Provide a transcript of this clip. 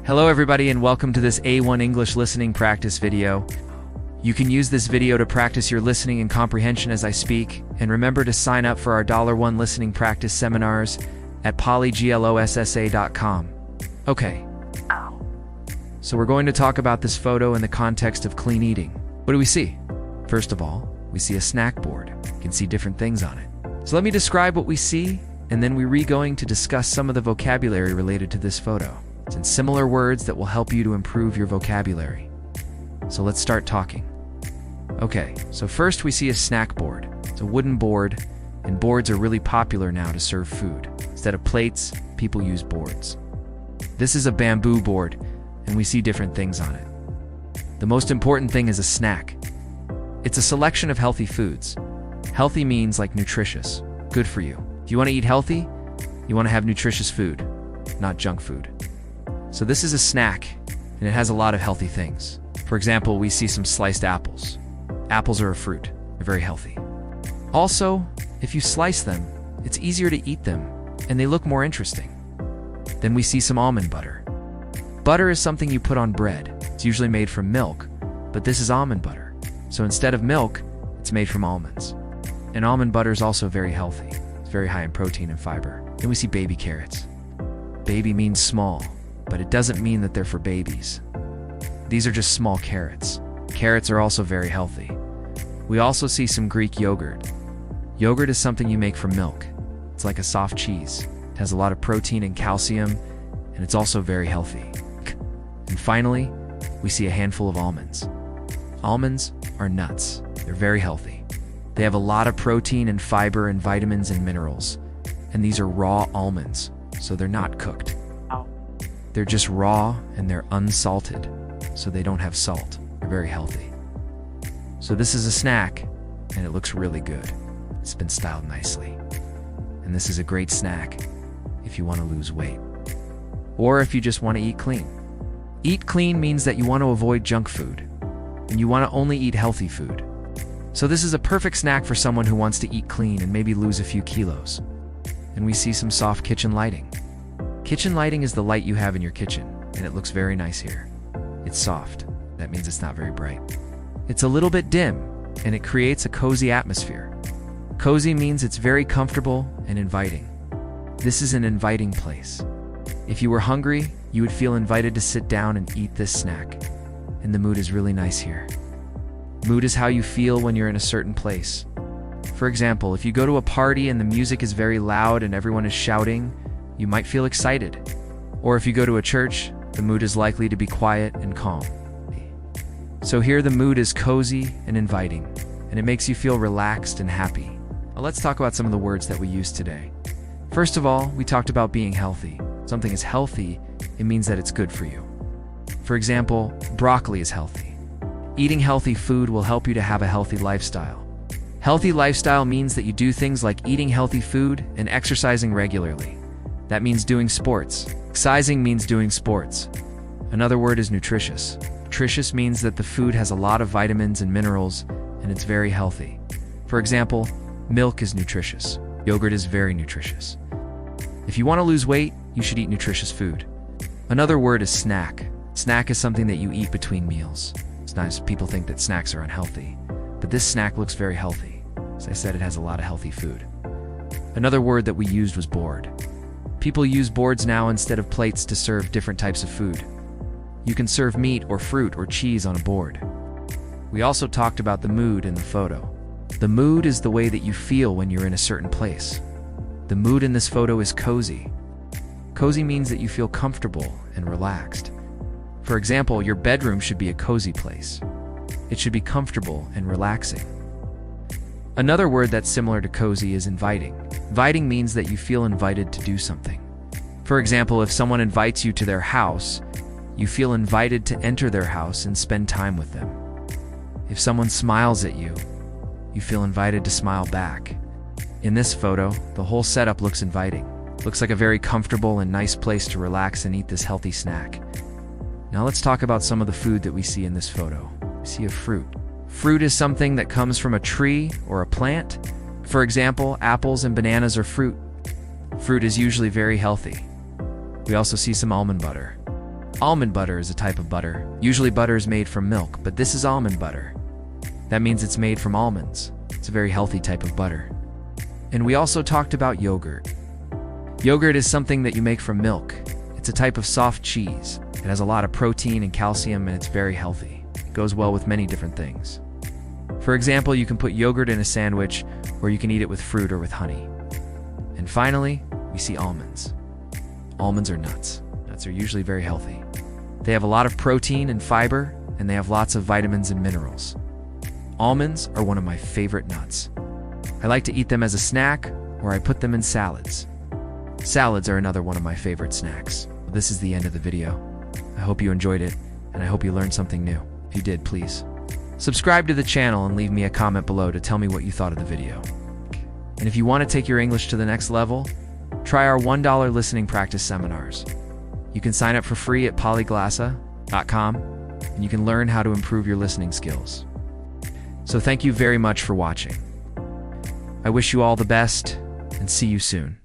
Hello everybody and welcome to this A1 English listening practice video. You can use this video to practice your listening and comprehension as I speak, and remember to sign up for our $1 listening practice seminars at polyglossa.com. Okay, so we're going to talk about this photo in the context of clean eating. What do we see? First of all, we see a snack board. You can see different things on it. So let me describe what we see, and then we're going to discuss some of the vocabulary related to this photo. It's in similar words that will help you to improve your vocabulary. So let's start talking. Okay, so first we see a snack board. It's a wooden board, and boards are really popular now to serve food. Instead of plates, people use boards. This is a bamboo board, and we see different things on it. The most important thing is a snack. It's a selection of healthy foods. Healthy means like nutritious, good for you. If you want to eat healthy, you want to have nutritious food, not junk food. So this is a snack, and it has a lot of healthy things. For example, we see some sliced apples. Apples are a fruit. They're very healthy. Also, if you slice them, it's easier to eat them, and they look more interesting. Then we see some almond butter. Butter is something you put on bread. It's usually made from milk, but this is almond butter. So instead of milk, it's made from almonds. And almond butter is also very healthy. It's very high in protein and fiber. Then we see baby carrots. Baby means small, but it doesn't mean that they're for babies. These are just small carrots. Carrots are also very healthy. We also see some Greek yogurt. Yogurt is something you make from milk. It's like a soft cheese. It has a lot of protein and calcium, and it's also very healthy. And finally, we see a handful of almonds. Almonds are nuts. They're very healthy. They have a lot of protein and fiber and vitamins and minerals. And these are raw almonds, so they're not cooked. They're just raw and they're unsalted, so they don't have salt. They're very healthy. So this is a snack, and it looks really good. It's been styled nicely. And this is a great snack if you want to lose weight. Or if you just want to eat clean. Eat clean means that you want to avoid junk food, and you want to only eat healthy food. So this is a perfect snack for someone who wants to eat clean and maybe lose a few kilos. And we see some soft kitchen lighting. Kitchen lighting is the light you have in your kitchen, and it looks very nice here. It's soft. That means it's not very bright. It's a little bit dim, and it creates a cozy atmosphere. Cozy means it's very comfortable and inviting. This is an inviting place. If you were hungry, you would feel invited to sit down and eat this snack. And the mood is really nice here. Mood is how you feel when you're in a certain place. For example, if you go to a party and the music is very loud and everyone is shouting, you might feel excited. Or if you go to a church, the mood is likely to be quiet and calm. So here the mood is cozy and inviting, and it makes you feel relaxed and happy. Now let's talk about some of the words that we use today. First of all, we talked about being healthy. Something is healthy, it means that it's good for you. For example, broccoli is healthy. Eating healthy food will help you to have a healthy lifestyle. Healthy lifestyle means that you do things like eating healthy food and exercising regularly. That means doing sports. Exercising means doing sports. Another word is nutritious. Nutritious means that the food has a lot of vitamins and minerals, and it's very healthy. For example, milk is nutritious. Yogurt is very nutritious. If you want to lose weight, you should eat nutritious food. Another word is snack. Snack is something that you eat between meals. Sometimes people think that snacks are unhealthy, but this snack looks very healthy. As I said, it has a lot of healthy food. Another word that we used was board. People use boards now instead of plates to serve different types of food. You can serve meat or fruit or cheese on a board. We also talked about the mood in the photo. The mood is the way that you feel when you're in a certain place. The mood in this photo is cozy. Cozy means that you feel comfortable and relaxed. For example, your bedroom should be a cozy place. It should be comfortable and relaxing. Another word that's similar to cozy is inviting. Inviting means that you feel invited to do something. For example, if someone invites you to their house, you feel invited to enter their house and spend time with them. If someone smiles at you, you feel invited to smile back. In this photo, the whole setup looks inviting. Looks like a very comfortable and nice place to relax and eat this healthy snack. Now let's talk about some of the food that we see in this photo. We see a fruit. Fruit is something that comes from a tree or a plant. For example, apples and bananas are fruit. Fruit is usually very healthy. We also see some almond butter. Almond butter is a type of butter. Usually butter is made from milk, but this is almond butter. That means it's made from almonds. It's a very healthy type of butter. And we also talked about yogurt. Yogurt is something that you make from milk. It's a type of soft cheese. It has a lot of protein and calcium, and it's very healthy. It goes well with many different things. For example, you can put yogurt in a sandwich, or you can eat it with fruit or with honey. And finally, we see almonds. Almonds are nuts. Nuts are usually very healthy. They have a lot of protein and fiber, and they have lots of vitamins and minerals. Almonds are one of my favorite nuts. I like to eat them as a snack, or I put them in salads. Salads are another one of my favorite snacks. This is the end of the video. I hope you enjoyed it, and I hope you learned something new. If you did, please subscribe to the channel and leave me a comment below to tell me what you thought of the video. And if you want to take your English to the next level, try our $1 listening practice seminars. You can sign up for free at polyglassa.com, and you can learn how to improve your listening skills. So thank you very much for watching. I wish you all the best, and see you soon.